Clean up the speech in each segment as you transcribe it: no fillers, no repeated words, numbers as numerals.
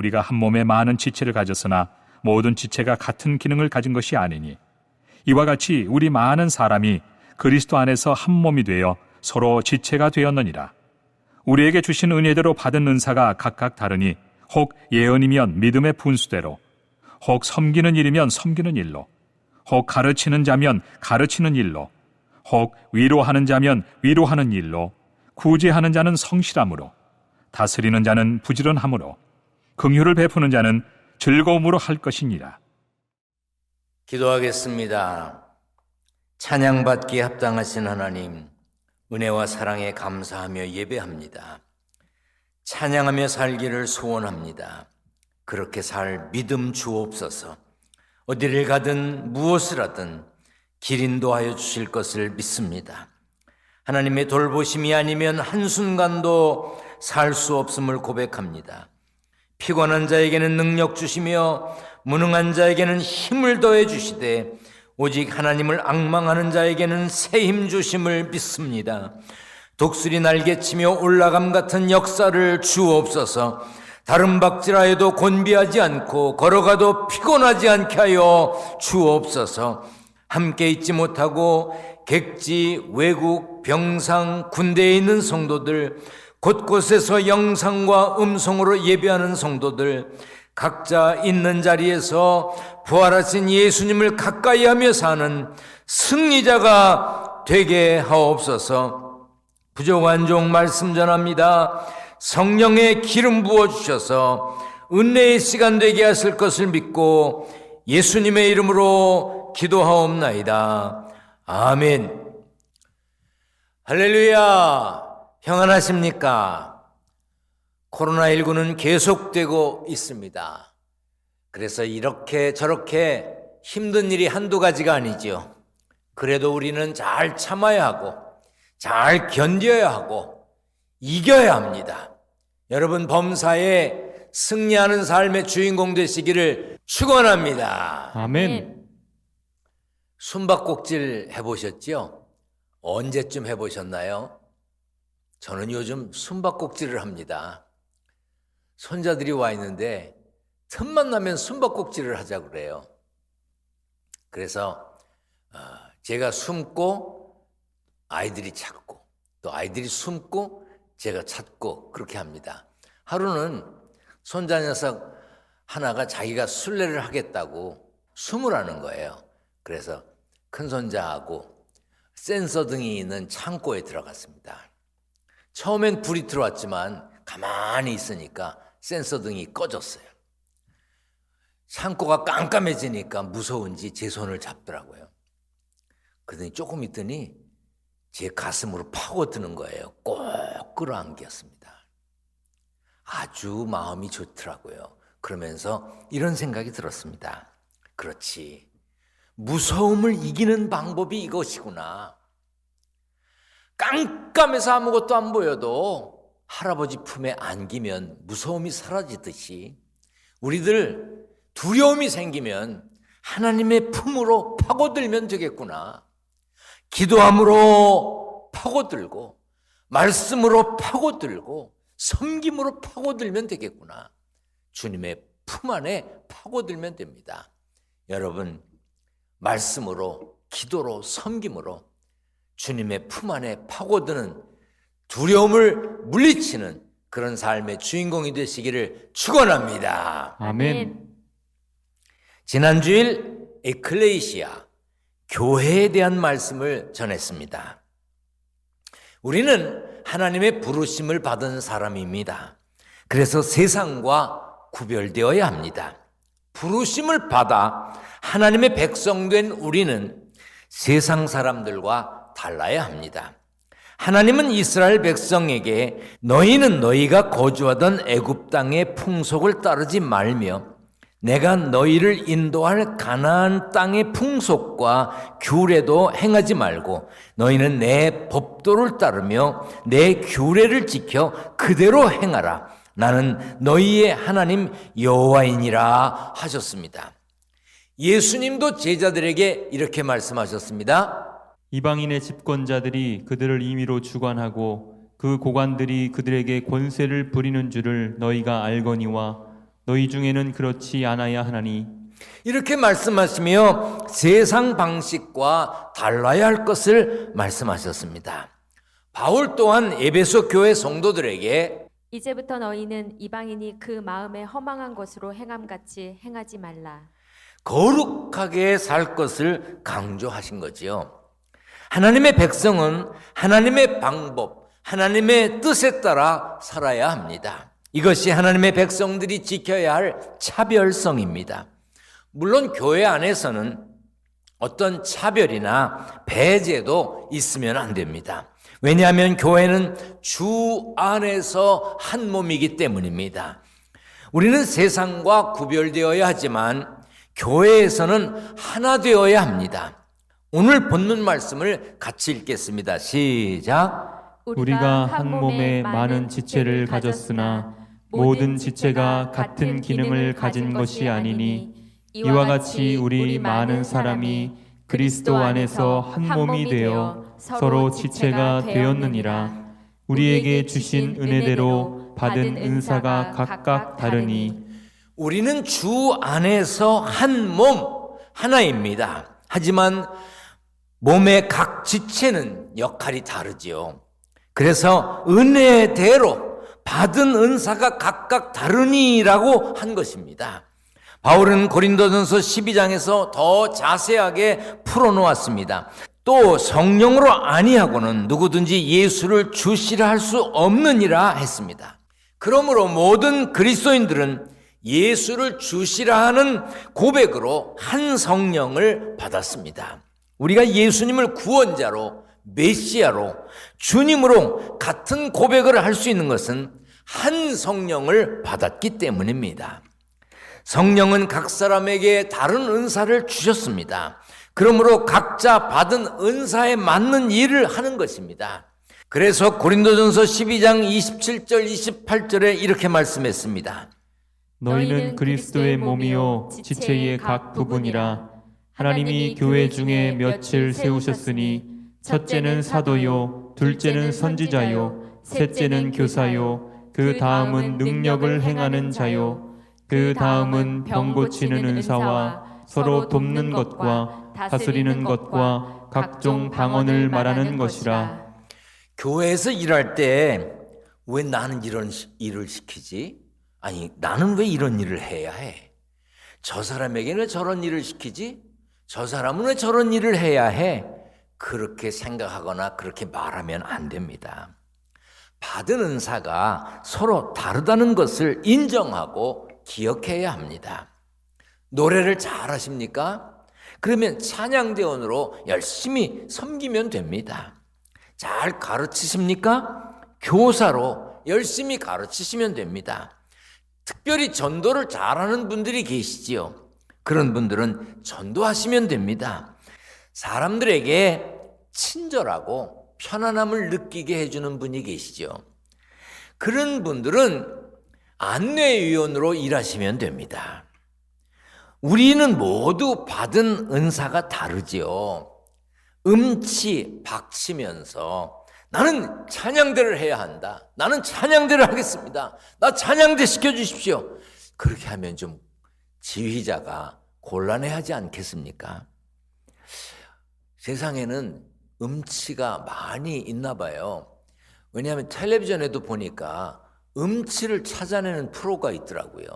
우리가 한 몸에 많은 지체를 가졌으나 모든 지체가 같은 기능을 가진 것이 아니니 이와 같이 우리 많은 사람이 그리스도 안에서 한 몸이 되어 서로 지체가 되었느니라. 우리에게 주신 은혜대로 받은 은사가 각각 다르니 혹 예언이면 믿음의 분수대로, 혹 섬기는 일이면 섬기는 일로, 혹 가르치는 자면 가르치는 일로, 혹 위로하는 자면 위로하는 일로, 구제하는 자는 성실함으로, 다스리는 자는 부지런함으로, 긍휼을 베푸는 자는 즐거움으로 할 것이니라. 기도하겠습니다. 찬양받기에 합당하신 하나님, 은혜와 사랑에 감사하며 예배합니다. 찬양하며 살기를 소원합니다. 그렇게 살 믿음 주옵소서. 어디를 가든 무엇을 하든 길 인도하여 주실 것을 믿습니다. 하나님의 돌보심이 아니면 한순간도 살 수 없음을 고백합니다. 피곤한 자에게는 능력 주시며 무능한 자에게는 힘을 더해 주시되 오직 하나님을 앙망하는 자에게는 새 힘 주심을 믿습니다. 독수리 날개치며 올라감 같은 역사를 주옵소서. 다른 박질하여도 곤비하지 않고 걸어가도 피곤하지 않게 하여 주옵소서. 함께 있지 못하고 객지, 외국, 병상, 군대에 있는 성도들, 곳곳에서 영상과 음성으로 예배하는 성도들, 각자 있는 자리에서 부활하신 예수님을 가까이 하며 사는 승리자가 되게 하옵소서. 부족한 종 말씀 전합니다. 성령의 기름 부어주셔서 은혜의 시간 되게 하실 것을 믿고 예수님의 이름으로 기도하옵나이다. 아멘. 할렐루야. 평안하십니까? 코로나19는 계속되고 있습니다. 그래서 이렇게 저렇게 힘든 일이 한두 가지가 아니죠. 그래도 우리는 잘 참아야 하고 잘 견뎌야 하고 이겨야 합니다. 여러분 범사에 승리하는 삶의 주인공 되시기를 축원합니다. 아멘. 숨바꼭질 해보셨죠? 언제쯤 해보셨나요? 저는 요즘 숨바꼭질을 합니다. 손자들이 와 있는데 틈만 나면 숨바꼭질을 하자고 그래요. 그래서 제가 숨고 아이들이 찾고 또 아이들이 숨고 제가 찾고 그렇게 합니다. 하루는 손자 녀석 하나가 자기가 술래를 하겠다고 숨으라는 거예요. 그래서 큰 손자하고 센서 등이 있는 창고에 들어갔습니다. 처음엔 불이 들어왔지만 가만히 있으니까 센서 등이 꺼졌어요. 창고가 깜깜해지니까 무서운지 제 손을 잡더라고요. 그러더니 조금 있더니 제 가슴으로 파고드는 거예요. 꼭 끌어안겼습니다. 아주 마음이 좋더라고요. 그러면서 이런 생각이 들었습니다. 그렇지. 무서움을 이기는 방법이 이것이구나. 깜깜해서 아무것도 안 보여도 할아버지 품에 안기면 무서움이 사라지듯이 우리들 두려움이 생기면 하나님의 품으로 파고들면 되겠구나. 기도함으로 파고들고 말씀으로 파고들고 섬김으로 파고들면 되겠구나. 주님의 품 안에 파고들면 됩니다. 여러분 말씀으로 기도로 섬김으로 주님의 품 안에 파고드는 두려움을 물리치는 그런 삶의 주인공이 되시기를 축원합니다. 아멘. 지난 주일 에클레시아 교회에 대한 말씀을 전했습니다. 우리는 하나님의 부르심을 받은 사람입니다. 그래서 세상과 구별되어야 합니다. 부르심을 받아 하나님의 백성된 우리는 세상 사람들과 달라야 합니다. 하나님은 이스라엘 백성에게 너희는 너희가 거주하던 애굽 땅의 풍속을 따르지 말며 내가 너희를 인도할 가나안 땅의 풍속과 규례도 행하지 말고 너희는 내 법도를 따르며 내 규례를 지켜 그대로 행하라. 나는 너희의 하나님 여호와이니라 하셨습니다. 예수님도 제자들에게 이렇게 말씀하셨습니다. 이방인의 집권자들이 그들을 임의로 주관하고 그 고관들이 그들에게 권세를 부리는 줄을 너희가 알거니와 너희 중에는 그렇지 않아야 하나니 이렇게 말씀하시며 세상 방식과 달라야 할 것을 말씀하셨습니다. 바울 또한 에베소 교회 성도들에게 이제부터 너희는 이방인이 그 마음에 허망한 것으로 행함같이 행하지 말라. 거룩하게 살 것을 강조하신 거지요. 하나님의 백성은 하나님의 방법, 하나님의 뜻에 따라 살아야 합니다. 이것이 하나님의 백성들이 지켜야 할 차별성입니다. 물론 교회 안에서는 어떤 차별이나 배제도 있으면 안 됩니다. 왜냐하면 교회는 주 안에서 한 몸이기 때문입니다. 우리는 세상과 구별되어야 하지만 교회에서는 하나 되어야 합니다. 오늘 본문 말씀을 같이 읽겠습니다. 시작. 우리가 한 몸에 많은 지체를 가졌으나 모든 지체가 같은 기능을 가진 것이 아니니 이와 같이 우리 많은 사람이 그리스도 안에서 한 몸이 되어 서로 지체가 되었느니라. 우리에게 주신 은혜대로 받은 은사가 각각 다르니 우리는 주 안에서 한 몸, 하나입니다. 하지만 몸의 각 지체는 역할이 다르지요. 그래서 은혜대로 받은 은사가 각각 다르니라고 한 것입니다. 바울은 고린도전서 12장에서 더 자세하게 풀어놓았습니다. 또 성령으로 아니하고는 누구든지 예수를 주시라 할 수 없느니라 했습니다. 그러므로 모든 그리스도인들은 예수를 주시라 하는 고백으로 한 성령을 받았습니다. 우리가 예수님을 구원자로, 메시아로, 주님으로 같은 고백을 할 수 있는 것은 한 성령을 받았기 때문입니다. 성령은 각 사람에게 다른 은사를 주셨습니다. 그러므로 각자 받은 은사에 맞는 일을 하는 것입니다. 그래서 고린도전서 12장 27절 28절에 이렇게 말씀했습니다. 너희는 그리스도의 몸이요 지체의 각 부분이라. 하나님이 교회 중에 며칠 세우셨으니 첫째는 사도요, 둘째는 선지자요, 셋째는 교사요, 그 다음은 능력을 행하는 자요, 그 다음은 병 고치는 은사와 서로 돕는 것과 다스리는 것과 각종 방언을 말하는 것이라. 교회에서 일할 때 왜 나는 이런 일을 시키지? 아니, 나는 왜 이런 일을 해야 해? 저 사람에게는 왜 저런 일을 시키지? 저 사람은 왜 저런 일을 해야 해? 그렇게 생각하거나 그렇게 말하면 안 됩니다. 받은 은사가 서로 다르다는 것을 인정하고 기억해야 합니다. 노래를 잘하십니까? 그러면 찬양대원으로 열심히 섬기면 됩니다. 잘 가르치십니까? 교사로 열심히 가르치시면 됩니다. 특별히 전도를 잘하는 분들이 계시지요. 그런 분들은 전도하시면 됩니다. 사람들에게 친절하고 편안함을 느끼게 해주는 분이 계시죠. 그런 분들은 안내위원으로 일하시면 됩니다. 우리는 모두 받은 은사가 다르지요. 박치면서 나는 찬양대를 해야 한다. 나는 찬양대를 하겠습니다. 나 찬양대 시켜주십시오. 그렇게 하면 좀 지휘자가 곤란해하지 않겠습니까? 세상에는 음치가 많이 있나 봐요. 왜냐하면 텔레비전에도 보니까 음치를 찾아내는 프로가 있더라고요.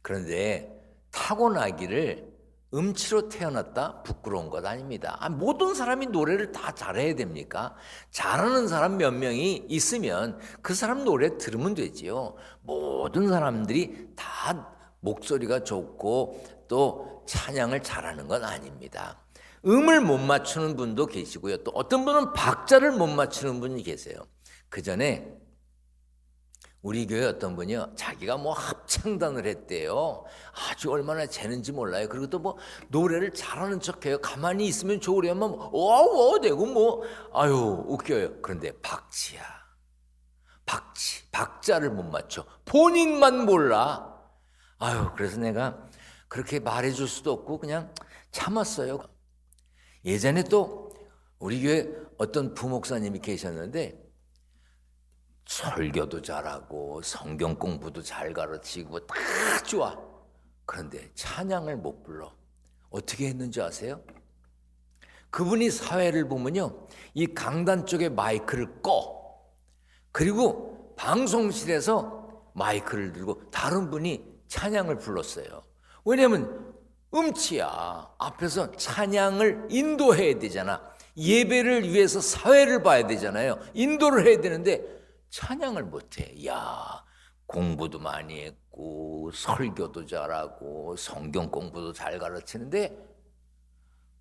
그런데 타고나기를 음치로 태어났다? 부끄러운 것 아닙니다. 모든 사람이 노래를 다 잘해야 됩니까? 잘하는 사람 몇 명이 있으면 그 사람 노래 들으면 되지요. 모든 사람들이 다 목소리가 좋고 또 찬양을 잘하는 건 아닙니다. 음을 못 맞추는 분도 계시고요. 또 어떤 분은 박자를 못 맞추는 분이 계세요. 그 전에 우리 교회 어떤 분이요, 자기가 뭐 합창단을 했대요. 아주 얼마나 재는지 몰라요. 그리고 또 뭐 노래를 잘하는 척해요. 가만히 있으면 좋으려면 뭐 되고 뭐 아유 웃겨요. 그런데 박자를 못 맞춰. 본인만 몰라. 아유, 그래서 내가 그렇게 말해줄 수도 없고 그냥 참았어요. 예전에 또 우리 교회 어떤 부목사님이 계셨는데 설교도 잘하고 성경 공부도 잘 가르치고 다 좋아. 그런데 찬양을 못 불러. 어떻게 했는지 아세요? 그분이 사회를 보면요, 이 강단 쪽에 마이크를 꺼. 그리고 방송실에서 마이크를 들고 다른 분이 찬양을 불렀어요. 왜냐면 음치야. 앞에서 찬양을 인도해야 되잖아. 예배를 위해서 사회를 봐야 되잖아요. 인도를 해야 되는데 찬양을 못해. 야, 공부도 많이 했고 설교도 잘하고 성경 공부도 잘 가르치는데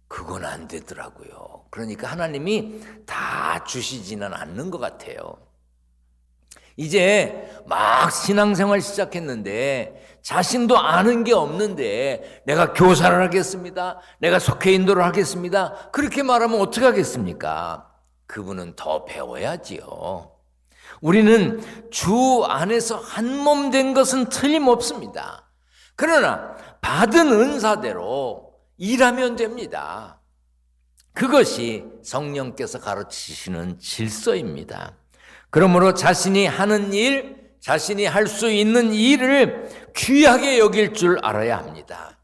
그건 안 되더라고요. 그러니까 하나님이 다 주시지는 않는 것 같아요. 이제 막 신앙생활 시작했는데 자신도 아는 게 없는데 내가 교사를 하겠습니다, 내가 속회 인도를 하겠습니다, 그렇게 말하면 어떻게 하겠습니까? 그분은 더 배워야지요. 우리는 주 안에서 한 몸 된 것은 틀림없습니다. 그러나 받은 은사대로 일하면 됩니다. 그것이 성령께서 가르치시는 질서입니다. 그러므로 자신이 하는 일, 자신이 할 수 있는 일을 귀하게 여길 줄 알아야 합니다.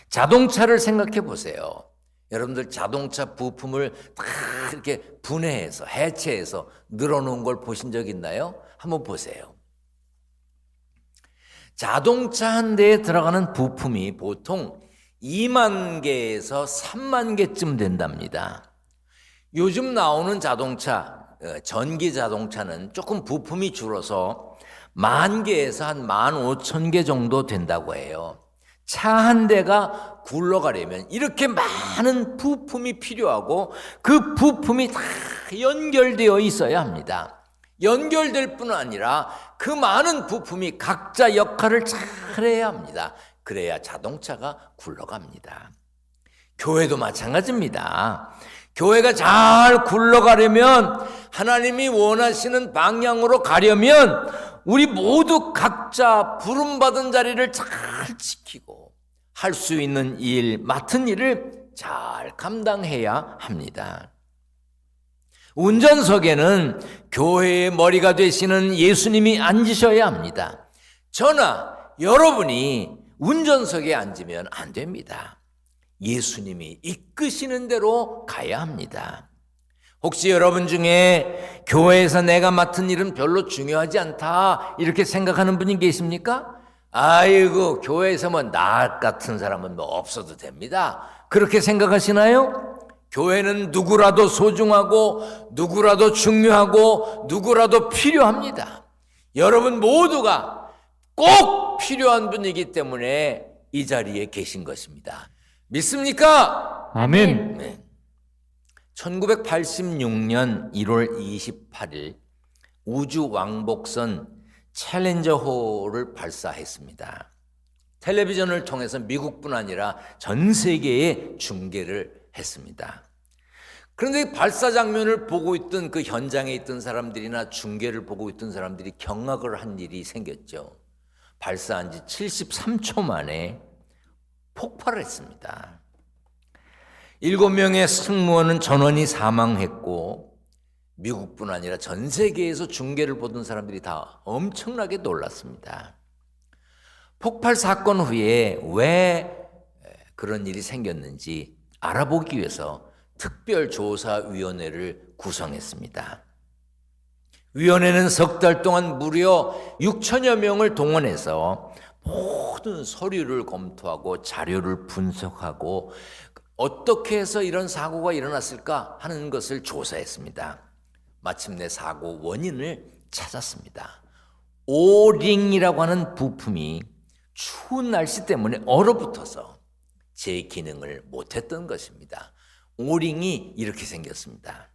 자동차를 생각해 보세요. 여러분들 자동차 부품을 다 이렇게 분해해서 해체해서 늘어놓은 걸 보신 적 있나요? 한번 보세요. 자동차 한 대에 들어가는 부품이 보통 2만 개에서 3만 개쯤 된답니다. 요즘 나오는 자동차, 전기 자동차는 조금 부품이 줄어서 1만 개에서 한 15,000개 정도 된다고 해요. 차 한 대가 굴러가려면 이렇게 많은 부품이 필요하고 그 부품이 다 연결되어 있어야 합니다. 연결될 뿐 아니라 그 많은 부품이 각자 역할을 잘 해야 합니다. 그래야 자동차가 굴러갑니다. 교회도 마찬가지입니다. 교회가 잘 굴러가려면, 하나님이 원하시는 방향으로 가려면 우리 모두 각자 부름받은 자리를 잘 지키고 할 수 있는 일, 맡은 일을 잘 감당해야 합니다. 운전석에는 교회의 머리가 되시는 예수님이 앉으셔야 합니다. 저나 여러분이 운전석에 앉으면 안 됩니다. 예수님이 이끄시는 대로 가야 합니다. 혹시 여러분 중에 교회에서 내가 맡은 일은 별로 중요하지 않다 이렇게 생각하는 분이 계십니까? 아이고, 교회에서 뭐 나 같은 사람은 뭐 없어도 됩니다, 그렇게 생각하시나요? 교회는 누구라도 소중하고 누구라도 중요하고 누구라도 필요합니다. 여러분 모두가 꼭 필요한 분이기 때문에 이 자리에 계신 것입니다. 믿습니까? 아멘. 네. 1986년 1월 28일 우주 왕복선 챌린저호를 발사했습니다. 텔레비전을 통해서 미국뿐 아니라 전 세계에 중계를 했습니다. 그런데 발사 장면을 보고 있던 그 현장에 있던 사람들이나 중계를 보고 있던 사람들이 경악을 한 일이 생겼죠. 발사한 지 73초 만에 폭발을 했습니다. 7명의 승무원은 전원이 사망했고 미국뿐 아니라 전 세계에서 중계를 보던 사람들이 다 엄청나게 놀랐습니다. 폭발 사건 후에 왜 그런 일이 생겼는지 알아보기 위해서 특별조사위원회를 구성했습니다. 위원회는 석 달 동안 무려 6천여 명을 동원해서 모든 서류를 검토하고 자료를 분석하고 어떻게 해서 이런 사고가 일어났을까 하는 것을 조사했습니다. 마침내 사고 원인을 찾았습니다. 오링이라고 하는 부품이 추운 날씨 때문에 얼어붙어서 제 기능을 못했던 것입니다. 오링이 이렇게 생겼습니다.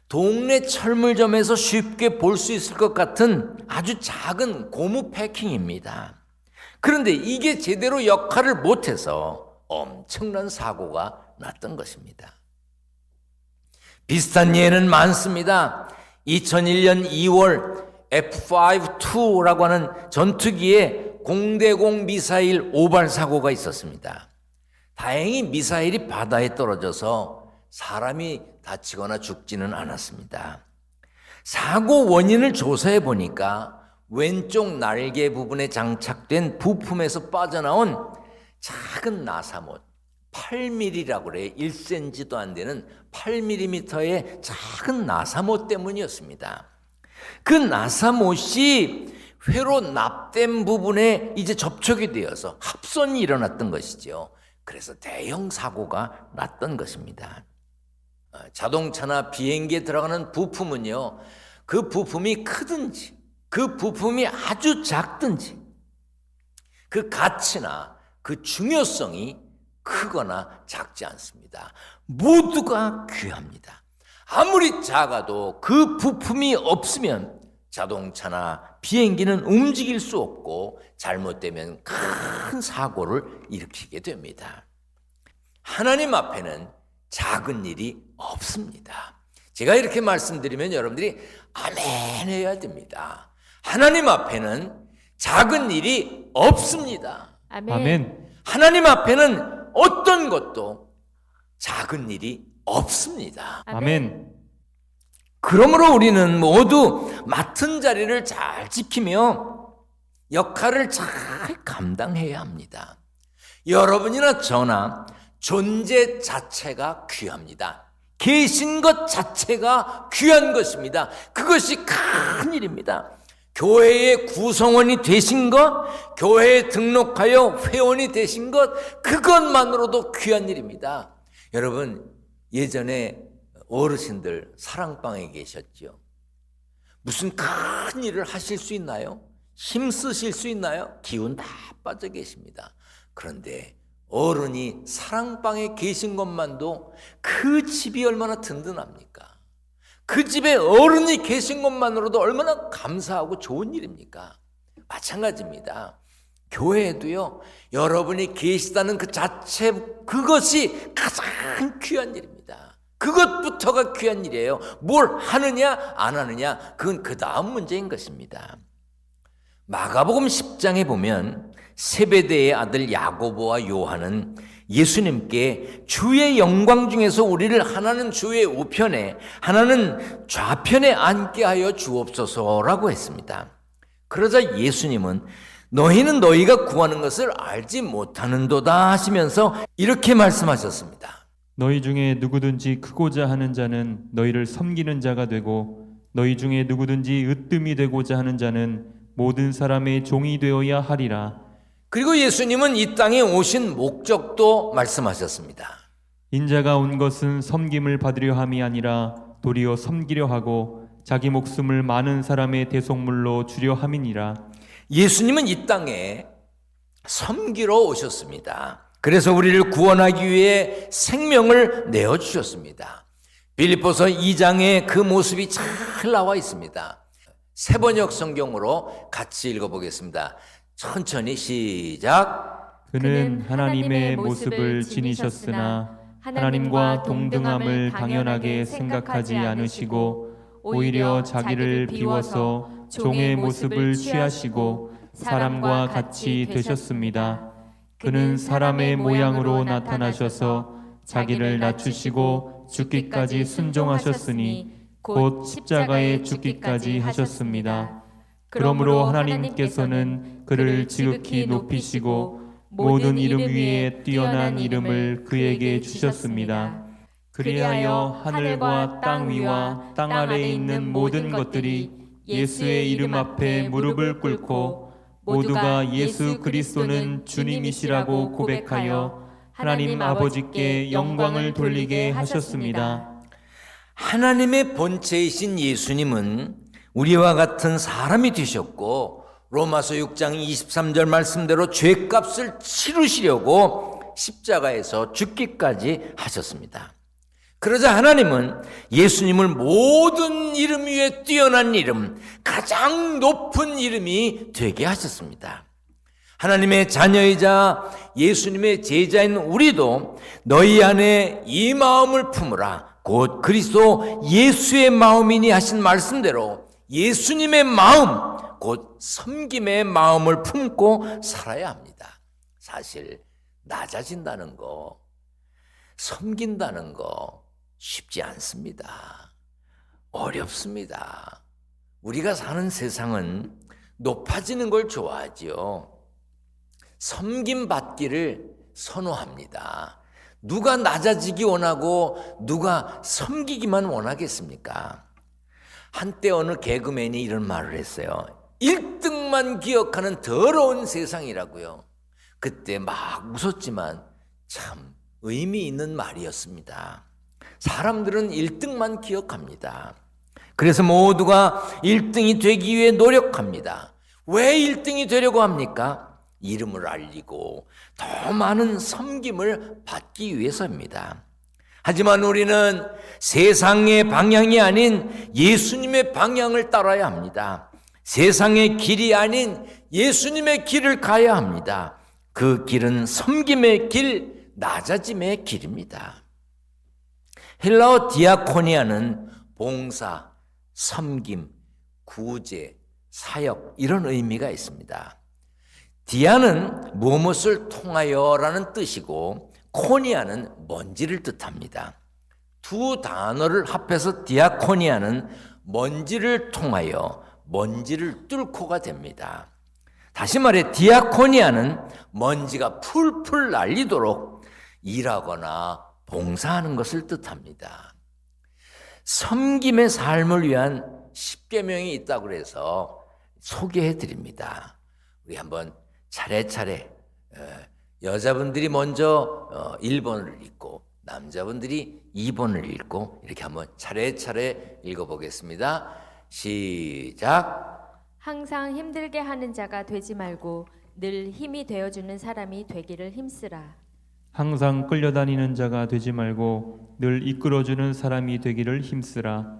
동네 철물점에서 쉽게 볼 수 있을 것 같은 아주 작은 고무 패킹입니다. 그런데 이게 제대로 역할을 못해서 엄청난 사고가 났던 것입니다. 비슷한 예는 많습니다. 2001년 2월 F-5-2라고 하는 전투기에 공대공 미사일 오발 사고가 있었습니다. 다행히 미사일이 바다에 떨어져서 사람이 다치거나 죽지는 않았습니다. 사고 원인을 조사해 보니까 왼쪽 날개 부분에 장착된 부품에서 빠져나온 작은 나사못, 8mm라고 그래요. 1cm도 안 되는 8mm의 작은 나사못 때문이었습니다. 그 나사못이 회로 납된 부분에 이제 접촉이 되어서 합선이 일어났던 것이죠. 그래서 대형 사고가 났던 것입니다. 자동차나 비행기에 들어가는 부품은요, 그 부품이 크든지 그 부품이 아주 작든지 그 가치나 그 중요성이 크거나 작지 않습니다. 모두가 귀합니다. 아무리 작아도 그 부품이 없으면 자동차나 비행기는 움직일 수 없고 잘못되면 큰 사고를 일으키게 됩니다. 하나님 앞에는 작은 일이 없습니다. 제가 이렇게 말씀드리면 여러분들이 아멘 해야 됩니다. 하나님 앞에는 작은 일이 없습니다. 아멘. 아멘. 하나님 앞에는 어떤 것도 작은 일이 없습니다. 아멘. 그러므로 우리는 모두 맡은 자리를 잘 지키며 역할을 잘 감당해야 합니다. 여러분이나 저나 존재 자체가 귀합니다. 계신 것 자체가 귀한 것입니다. 그것이 큰 일입니다. 교회의 구성원이 되신 것, 교회에 등록하여 회원이 되신 것, 그것만으로도 귀한 일입니다. 여러분, 예전에 어르신들 사랑방에 계셨죠. 무슨 큰 일을 하실 수 있나요? 힘 쓰실 수 있나요? 기운 다 빠져 계십니다. 그런데 어른이 사랑방에 계신 것만도 그 집이 얼마나 든든합니까? 그 집에 어른이 계신 것만으로도 얼마나 감사하고 좋은 일입니까? 마찬가지입니다. 교회에도요, 여러분이 계시다는 그 자체, 그것이 가장 귀한 일입니다. 그것부터가 귀한 일이에요. 뭘 하느냐 안 하느냐, 그건 그 다음 문제인 것입니다. 마가복음 10장에 보면 세베대의 아들 야고보와 요한은 예수님께 주의 영광 중에서 우리를 하나는 주의 우편에 하나는 좌편에 앉게 하여 주옵소서라고 했습니다. 그러자 예수님은 너희는 너희가 구하는 것을 알지 못하는도다 하시면서 이렇게 말씀하셨습니다. 너희 중에 누구든지 크고자 하는 자는 너희를 섬기는 자가 되고 너희 중에 누구든지 으뜸이 되고자 하는 자는 모든 사람의 종이 되어야 하리라. 그리고 예수님은 이 땅에 오신 목적도 말씀하셨습니다. 인자가 온 것은 섬김을 받으려 함이 아니라 도리어 섬기려 하고 자기 목숨을 많은 사람의 대속물로 주려 함이니라. 예수님은 이 땅에 섬기러 오셨습니다. 그래서 우리를 구원하기 위해 생명을 내어주셨습니다. 빌립보서 2장에 그 모습이 잘 나와 있습니다. 세번역 성경으로 같이 읽어보겠습니다. 천천히 시작. 그는 하나님의 모습을 지니셨으나 하나님과 동등함을 당연하게 생각하지 않으시고 오히려 자기를 비워서 종의 모습을 취하시고 사람과 같이 되셨습니다. 그는 사람의 모양으로 나타나셔서 자기를 낮추시고 죽기까지 순종하셨으니 곧 십자가에 죽기까지 하셨습니다. 그러므로 하나님께서는 그를 지극히 높이시고 모든 이름 위에 뛰어난 이름을 그에게 주셨습니다. 그리하여 하늘과 땅 위와 땅 아래에 있는 모든 것들이 예수의 이름 앞에 무릎을 꿇고 모두가 예수 그리스도는 주님이시라고 고백하여 하나님 아버지께 영광을 돌리게 하셨습니다. 하나님의 본체이신 예수님은 우리와 같은 사람이 되셨고 로마서 6장 23절 말씀대로 죄값을 치르시려고 십자가에서 죽기까지 하셨습니다. 그러자 하나님은 예수님을 모든 이름 위에 뛰어난 이름, 가장 높은 이름이 되게 하셨습니다. 하나님의 자녀이자 예수님의 제자인 우리도 너희 안에 이 마음을 품으라, 곧 그리스도 예수의 마음이니 하신 말씀대로 예수님의 마음, 곧 섬김의 마음을 품고 살아야 합니다. 사실 낮아진다는 거, 섬긴다는 거 쉽지 않습니다. 어렵습니다. 우리가 사는 세상은 높아지는 걸 좋아하지요. 섬김받기를 선호합니다. 누가 낮아지기 원하고 누가 섬기기만 원하겠습니까? 한때 어느 개그맨이 이런 말을 했어요. 1등만 기억하는 더러운 세상이라고요. 그때 막 웃었지만 참 의미 있는 말이었습니다. 사람들은 1등만 기억합니다. 그래서 모두가 1등이 되기 위해 노력합니다. 왜 1등이 되려고 합니까? 이름을 알리고 더 많은 섬김을 받기 위해서입니다. 하지만 우리는 세상의 방향이 아닌 예수님의 방향을 따라야 합니다. 세상의 길이 아닌 예수님의 길을 가야 합니다. 그 길은 섬김의 길, 낮아짐의 길입니다. 헬라어 디아코니아는 봉사, 섬김, 구제, 사역 이런 의미가 있습니다. 디아는 무엇을 통하여라는 뜻이고 코니아는 먼지를 뜻합니다. 두 단어를 합해서 디아코니아는 먼지를 통하여 먼지를 뚫고가 됩니다. 다시 말해 디아코니아는 먼지가 풀풀 날리도록 일하거나 봉사하는 것을 뜻합니다. 섬김의 삶을 위한 10계명이 있다고 해서 소개해 드립니다. 우리 한번 차례차례 여자분들이 먼저 1번을 읽고 남자분들이 2번을 읽고 이렇게 한번 차례차례 읽어보겠습니다. 시작. 항상 힘들게 하는 자가 되지 말고 늘 힘이 되어주는 사람이 되기를 힘쓰라. 항상 끌려다니는 자가 되지 말고 늘 이끌어주는 사람이 되기를 힘쓰라.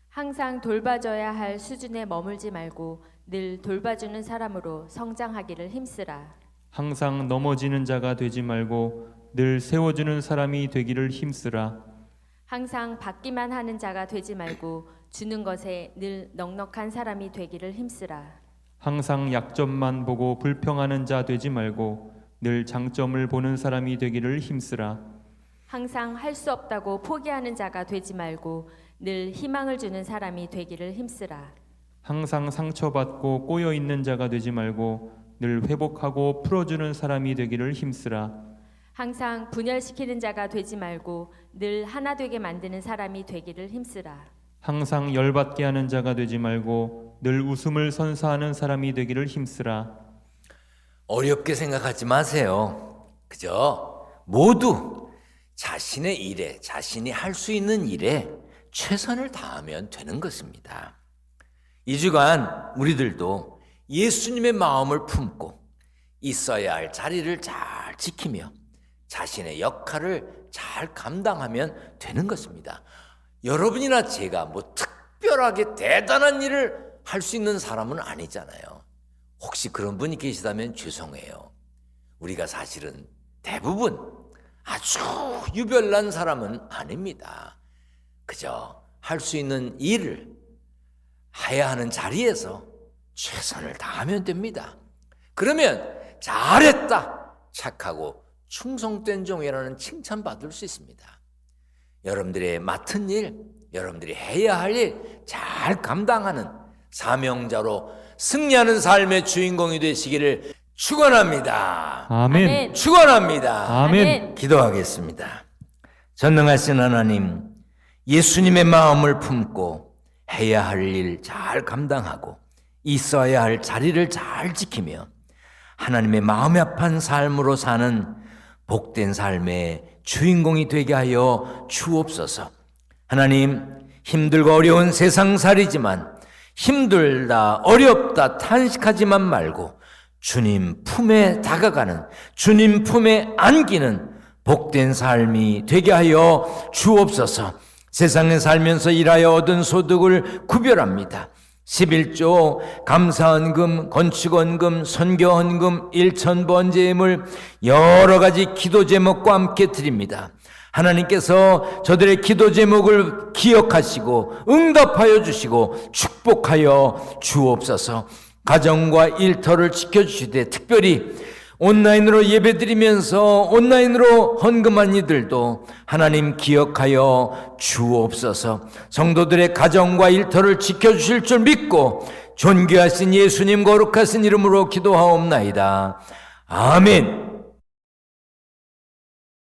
항상 돌봐줘야 할 수준에 머물지 말고 늘 돌봐주는 사람으로 성장하기를 힘쓰라. 항상 넘어지는 자가 되지 말고 늘 세워주는 사람이 되기를 힘쓰라. 항상 받기만 하는 자가 되지 말고 주는 것에 늘 넉넉한 사람이 되기를 힘쓰라. 항상 약점만 보고 불평하는 자 되지 말고 늘 장점을 보는 사람이 되기를 힘쓰라. 항상 할 수 없다고 포기하는 자가 되지 말고 늘 희망을 주는 사람이 되기를 힘쓰라. 항상 상처받고 꼬여 있는 자가 되지 말고 늘 회복하고 풀어주는 사람이 되기를 힘쓰라. 항상 분열시키는 자가 되지 말고 늘 하나 되게 만드는 사람이 되기를 힘쓰라. 항상 열받게 하는 자가 되지 말고 늘 웃음을 선사하는 사람이 되기를 힘쓰라. 어렵게 생각하지 마세요. 그저 모두 자신의 일에, 자신이 할 수 있는 일에 최선을 다하면 되는 것입니다. 이 주간 우리들도 예수님의 마음을 품고 있어야 할 자리를 잘 지키며 자신의 역할을 잘 감당하면 되는 것입니다. 여러분이나 제가 뭐 특별하게 대단한 일을 할 수 있는 사람은 아니잖아요. 혹시 그런 분이 계시다면 죄송해요. 우리가 사실은 대부분 아주 유별난 사람은 아닙니다. 그저 할 수 있는 일을 해야 하는 자리에서 최선을 다하면 됩니다. 그러면 잘했다, 착하고 충성된 종이라는 칭찬받을 수 있습니다. 여러분들의 맡은 일, 여러분들이 해야 할 일 잘 감당하는 사명자로 승리하는 삶의 주인공이 되시기를 축원합니다. 아멘. 축원합니다. 아멘. 기도하겠습니다. 전능하신 하나님, 예수님의 마음을 품고 해야 할 일 잘 감당하고 있어야 할 자리를 잘 지키며 하나님의 마음에 합한 삶으로 사는 복된 삶의 주인공이 되게 하여 주옵소서. 하나님, 힘들고 어려운 세상살이지만 힘들다, 어렵다, 탄식하지만 말고 주님 품에 다가가는, 주님 품에 안기는 복된 삶이 되게 하여 주옵소서. 세상에 살면서 일하여 얻은 소득을 구별합니다. 11조, 감사헌금, 건축헌금, 선교헌금, 일천번제임을 여러 가지 기도 제목과 함께 드립니다. 하나님께서 저들의 기도 제목을 기억하시고 응답하여 주시고 축복하여 주옵소서. 가정과 일터를 지켜주시되 특별히 온라인으로 예배드리면서 온라인으로 헌금한 이들도 하나님 기억하여 주옵소서. 성도들의 가정과 일터를 지켜주실 줄 믿고 존귀하신 예수님 거룩하신 이름으로 기도하옵나이다. 아멘.